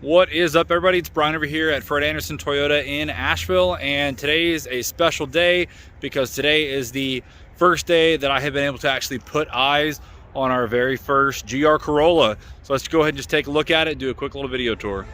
What is up, everybody? It's Brian over here at Fred Anderson Toyota in Asheville, and today is a special day because today is the first day that I have been able to actually put eyes on our very first GR Corolla. So let's go ahead and just take a look at it and do a quick little video tour.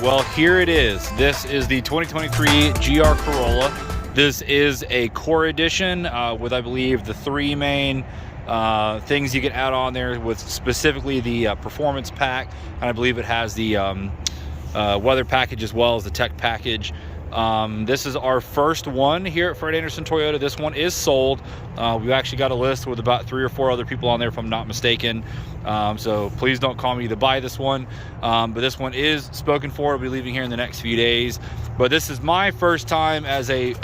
Well, here it is. This is the 2023 GR Corolla. This is a Core Edition with, I believe, the three main things you can add on there, with specifically the Performance Pack, and I believe it has the Weather Package as well as the Tech Package. This is our first one here at Fred Anderson Toyota. This one is sold. We've actually got a list with about 3 or 4 other people on there, if I'm not mistaken. So please don't call me to buy this one. But this one is spoken for. It'll be leaving here in the next few days. But this is my first time as a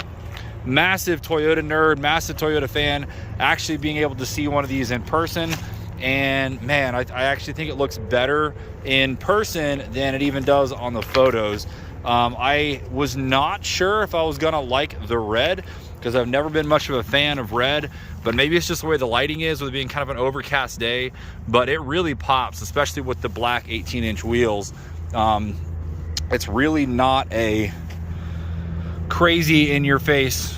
massive Toyota nerd, massive Toyota fan, actually being able to see one of these in person. And man, I actually think it looks better in person than it even does on the photos. I was not sure if I was gonna like the red, because I've never been much of a fan of red, but maybe it's just the way the lighting is, with it being kind of an overcast day. But it really pops, especially with the black 18-inch wheels. It's really not a crazy in-your-face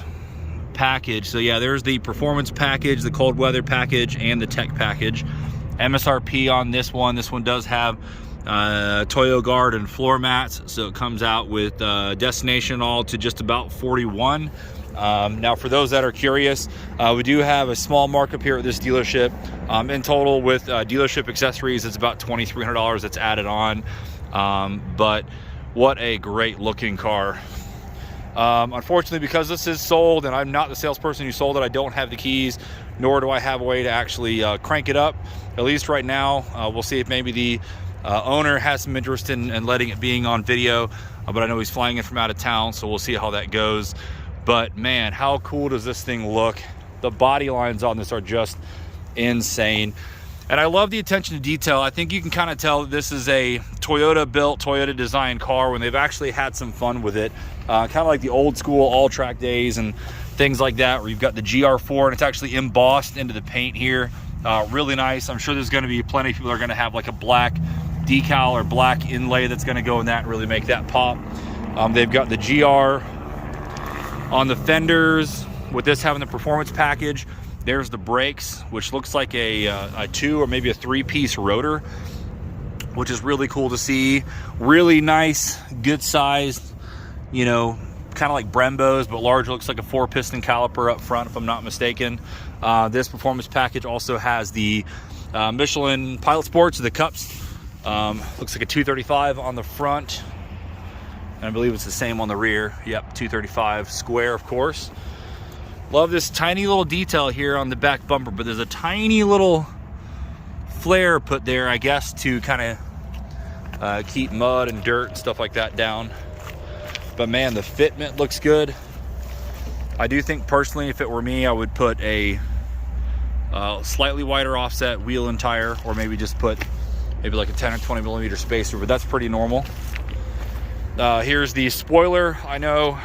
package. So yeah, there's the Performance Package, the Cold Weather Package, and the Tech Package. MSRP on this one does have Toyo Guard and floor mats, so it comes out with destination all to just about 41. Now, for those that are curious, we do have a small markup here at this dealership. In total, with dealership accessories, it's about $2,300 that's added on. But what a great looking car. Unfortunately, because this is sold and I'm not the salesperson who sold it, I don't have the keys, nor do I have a way to actually crank it up, at least right now. We'll see if maybe the owner has some interest in letting it being on video, but I know he's flying in from out of town, so we'll see how that goes. But man, how cool does this thing look? The body lines on this are just insane, and I love the attention to detail. I think you can kind of tell that this is a Toyota built, Toyota designed car when they've actually had some fun with it, kind of like the old school all track days and things like that, where you've got the GR4 and it's actually embossed into the paint here. Really nice. I'm sure there's going to be plenty of people that are going to have like a black decal or black inlay that's going to go in that and really make that pop. They've got the GR on the fenders, with this having the Performance Package. There's the brakes, which looks like a 2 or maybe a 3-piece rotor, which is really cool to see. Really nice, good sized, you know, kind of like Brembos, but larger. Looks like a 4-piston caliper up front, if I'm not mistaken. This Performance Package also has the Michelin Pilot Sports, the cups. Looks like a 235 on the front, and I believe it's the same on the rear. Yep, 235 square, of course. Love this tiny little detail here on the back bumper, but there's a tiny little flare put there, I guess, to kind of keep mud and dirt and stuff like that down. But man, the fitment looks good. I do think personally, if it were me, I would put a slightly wider offset wheel and tire, or maybe just put maybe like a 10 or 20 millimeter spacer, but that's pretty normal. Here's the spoiler. I know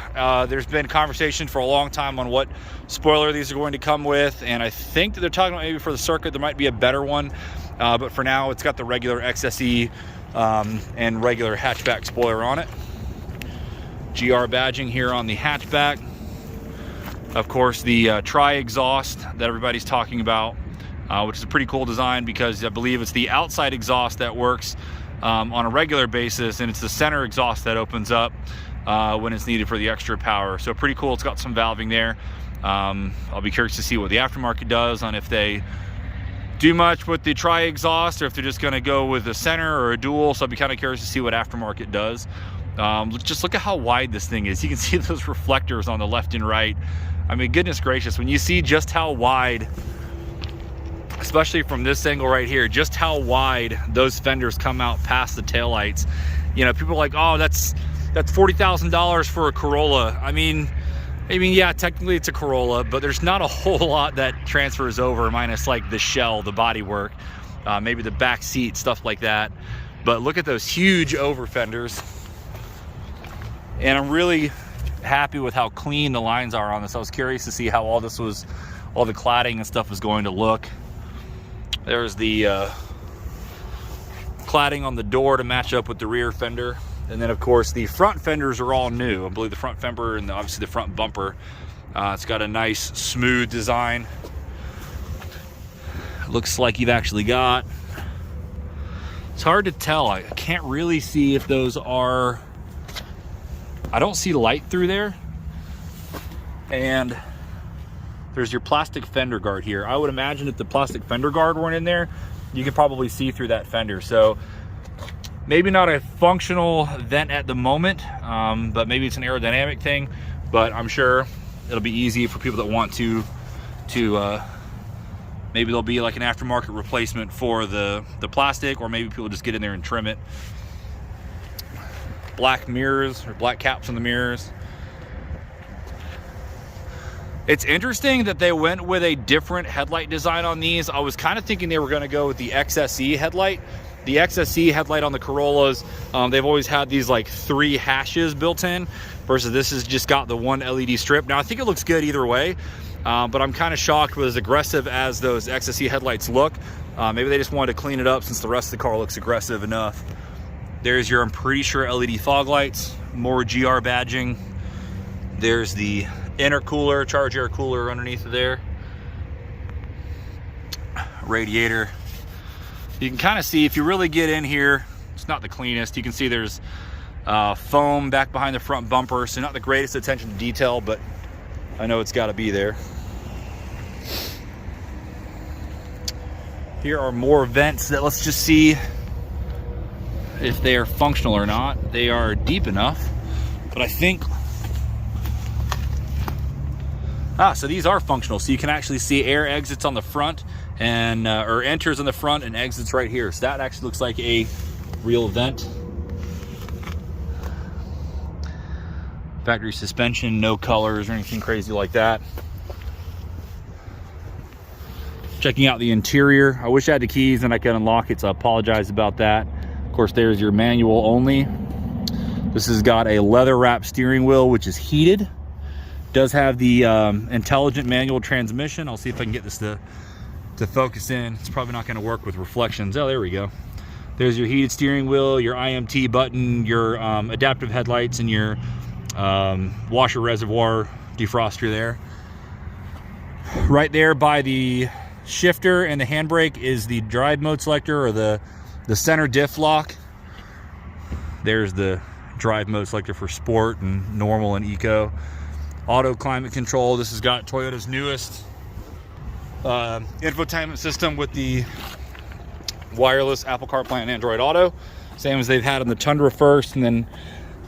there's been conversation for a long time on what spoiler these are going to come with, and I think that they're talking about maybe for the circuit there might be a better one, but for now it's got the regular XSE and regular hatchback spoiler on it. GR badging here on the hatchback. Of course, the tri-exhaust that everybody's talking about, which is a pretty cool design, because I believe it's the outside exhaust that works on a regular basis, and it's the center exhaust that opens up when it's needed for the extra power. So pretty cool. It's got some valving there. I'll be curious to see what the aftermarket does on if they do much with the tri-exhaust, or if they're just going to go with a center or a dual. So I'll be kind of curious to see what aftermarket does. Just look at how wide this thing is. You can see those reflectors on the left and right. I mean, goodness gracious, when you see just how wide, especially from this angle right here, just how wide those fenders come out past the taillights. You know, people are like, oh, that's $40,000 for a Corolla. I mean, yeah, technically it's a Corolla, but there's not a whole lot that transfers over, minus like the shell, the bodywork, maybe the back seat, stuff like that. But look at those huge over fenders. And I'm really happy with how clean the lines are on this. I was curious to see how all the cladding and stuff was going to look. There's the cladding on the door to match up with the rear fender. And then of course the front fenders are all new. I believe the front fender and obviously the front bumper. It's got a nice smooth design. Looks like you've actually got, it's hard to tell. I can't really see if those are, I don't see light through there. And there's your plastic fender guard here. I would imagine if the plastic fender guard weren't in there, you could probably see through that fender. So maybe not a functional vent at the moment, but maybe it's an aerodynamic thing. But I'm sure it'll be easy for people that want to maybe there'll be like an aftermarket replacement for the plastic, or maybe people just get in there and trim it. Black mirrors, or black caps on the mirrors. It's interesting that they went with a different headlight design on these. I was kind of thinking they were going to go with the XSE headlight. The XSE headlight on the Corollas, they've always had these like 3 hashes built in, versus this has just got the 1 LED strip. Now I think it looks good either way, but I'm kind of shocked with as aggressive as those XSE headlights look. Maybe they just wanted to clean it up since the rest of the car looks aggressive enough. There's your, I'm pretty sure, LED fog lights, more GR badging. There's the intercooler, charge air cooler underneath of there. Radiator. You can kind of see, if you really get in here, it's not the cleanest. You can see there's foam back behind the front bumper, so not the greatest attention to detail, but I know it's got to be there. Here are more vents that, let's just see if they are functional or not. They are deep enough, but I think, so these are functional. So you can actually see air exits on the front, and or enters on the front and exits right here. So that actually looks like a real vent. Factory suspension, no colors or anything crazy like that. Checking out the interior. I wish I had the keys and I could unlock it, so I apologize about that. Of course, there's your manual only. This has got a leather wrap steering wheel, which is heated. Does have the intelligent manual transmission. I'll see if I can get this to focus in. It's probably not going to work with reflections. Oh, there we go. There's your heated steering wheel, your IMT button, your adaptive headlights, and your washer reservoir defroster there. Right there by the shifter and the handbrake is the drive mode selector, or the center diff lock. There's the drive mode selector for sport and normal and eco. Auto climate control. This has got Toyota's newest infotainment system with the wireless Apple CarPlay and Android Auto, same as they've had in the Tundra first, and then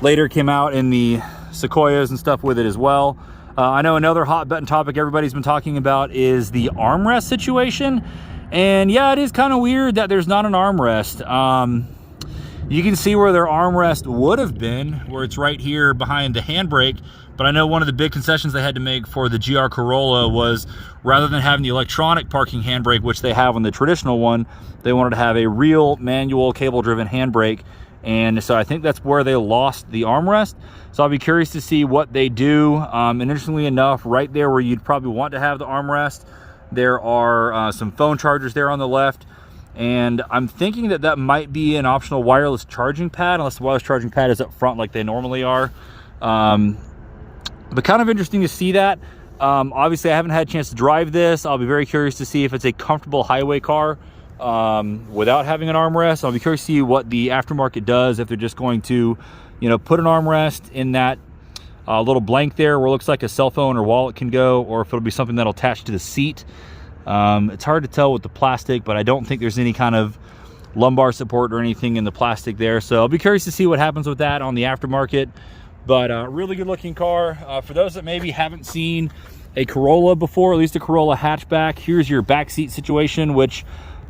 later came out in the Sequoias and stuff with it as well. I know another hot button topic everybody's been talking about is the armrest situation, and yeah, it is kind of weird that there's not an armrest. You can see where their armrest would have been, where it's right here behind the handbrake. But I know one of the big concessions they had to make for the GR Corolla was, rather than having the electronic parking handbrake, which they have on the traditional one, they wanted to have a real manual cable-driven handbrake. And so I think that's where they lost the armrest. So I'll be curious to see what they do. And interestingly enough, right there where you'd probably want to have the armrest, there are some phone chargers there on the left. And I'm thinking that that might be an optional wireless charging pad, unless the wireless charging pad is up front like they normally are. But kind of interesting to see that. Obviously, I haven't had a chance to drive this. I'll be very curious to see if it's a comfortable highway car without having an armrest. I'll be curious to see what the aftermarket does, if they're just going to, you know, put an armrest in that little blank there where it looks like a cell phone or wallet can go, or if it'll be something that'll attach to the seat. It's hard to tell with the plastic, but I don't think there's any kind of lumbar support or anything in the plastic there. So I'll be curious to see what happens with that on the aftermarket. But really good looking car. For those that maybe haven't seen a Corolla before, at least a Corolla hatchback, here's your backseat situation, which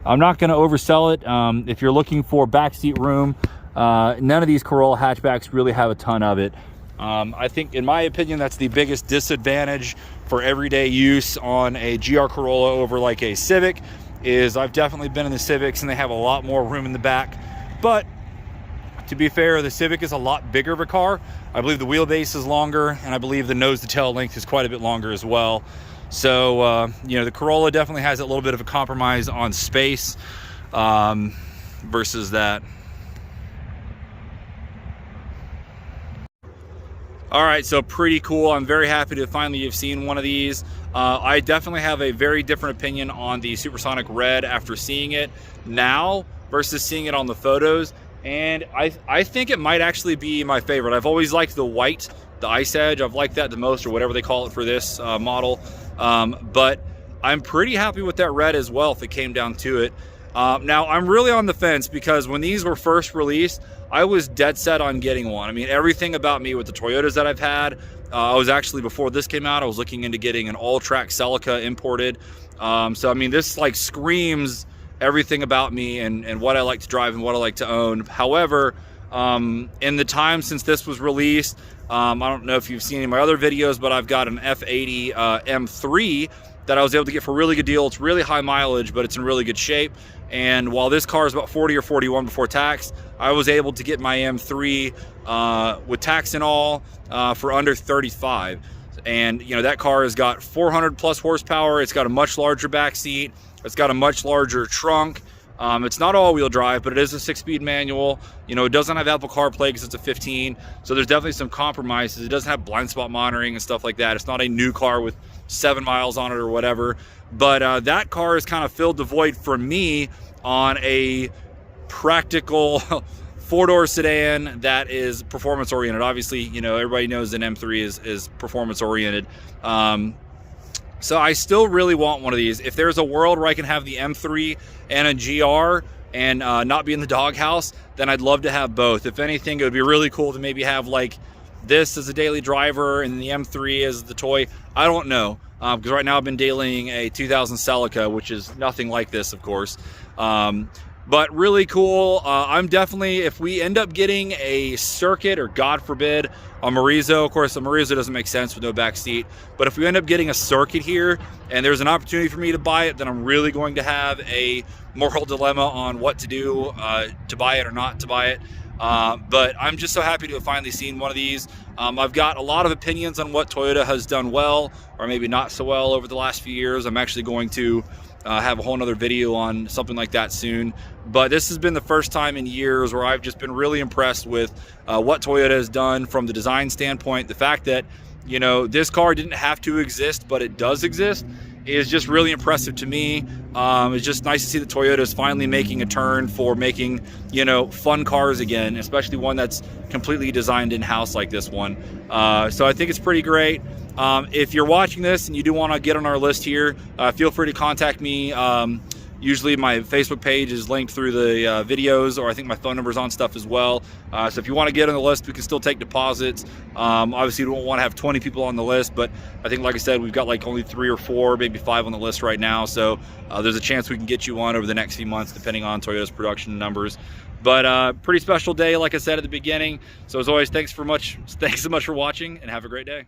I'm not going to oversell it. If you're looking for backseat room, none of these Corolla hatchbacks really have a ton of it. I think, in my opinion, that's the biggest disadvantage for everyday use on a GR Corolla over like a Civic. Is I've definitely been in the Civics and they have a lot more room in the back, but to be fair, the Civic is a lot bigger of a car. I believe the wheelbase is longer, and I believe the nose to tail length is quite a bit longer as well. So, you know, the Corolla definitely has a little bit of a compromise on space versus that. All right, so pretty cool. I'm very happy to finally have seen one of these. I definitely have a very different opinion on the Supersonic Red after seeing it now versus seeing it on the photos. And I think it might actually be my favorite. I've always liked the white, the Ice Edge. I've liked that the most, or whatever they call it for this model. But I'm pretty happy with that red as well if it came down to it. Now, I'm really on the fence because when these were first released, I was dead set on getting one. I mean, everything about me with the Toyotas that I've had, I was actually, before this came out, I was looking into getting an all-track Celica imported. So, I mean, this like screams everything about me and what I like to drive and what I like to own. However, in the time since this was released, I don't know if you've seen any of my other videos, but I've got an F80 M3 that I was able to get for a really good deal. It's really high mileage, but it's in really good shape. And while this car is about 40 or 41 before tax, I was able to get my M3 with tax and all for under 35. And you know, that car has got 400 plus horsepower. It's got a much larger back seat. It's got a much larger trunk. It's not all-wheel drive, but it is a 6-speed manual. You know, it doesn't have Apple CarPlay because it's a 15, so there's definitely some compromises. It doesn't have blind spot monitoring and stuff like that. It's not a new car with 7 miles on it or whatever. But that car has kind of filled the void for me on a practical four-door sedan that is performance-oriented. Obviously, you know, everybody knows an M3 is performance-oriented. So I still really want one of these. If there's a world where I can have the M3 and a GR and not be in the doghouse, then I'd love to have both. If anything, it would be really cool to maybe have like this as a daily driver and the M3 as the toy. I don't know, because right now I've been dailying a 2000 Celica, which is nothing like this, of course. But really cool. I'm definitely, if we end up getting a circuit, or God forbid, a Marizo, of course, a Marizo doesn't make sense with no back seat, but if we end up getting a circuit here and there's an opportunity for me to buy it, then I'm really going to have a moral dilemma on what to do, to buy it or not to buy it. But I'm just so happy to have finally seen one of these. I've got a lot of opinions on what Toyota has done well, or maybe not so well, over the last few years. I'm actually going to have a whole nother video on something like that soon. But this has been the first time in years where I've just been really impressed with what Toyota has done from the design standpoint. The fact that, you know, this car didn't have to exist, but it does exist, is just really impressive to me. It's just nice to see that Toyota is finally making a turn for making, you know, fun cars again, especially one that's completely designed in-house like this one. So I think it's pretty great. If you're watching this and you do want to get on our list here, feel free to contact me. Usually my Facebook page is linked through the videos, or I think my phone number is on stuff as well. So if you want to get on the list, we can still take deposits. Obviously, we don't want to have 20 people on the list, but I think, like I said, we've got like only 3 or 4, maybe 5 on the list right now. So there's a chance we can get you on over the next few months, depending on Toyota's production numbers. But pretty special day, like I said at the beginning. So as always, thanks so much for watching, and have a great day.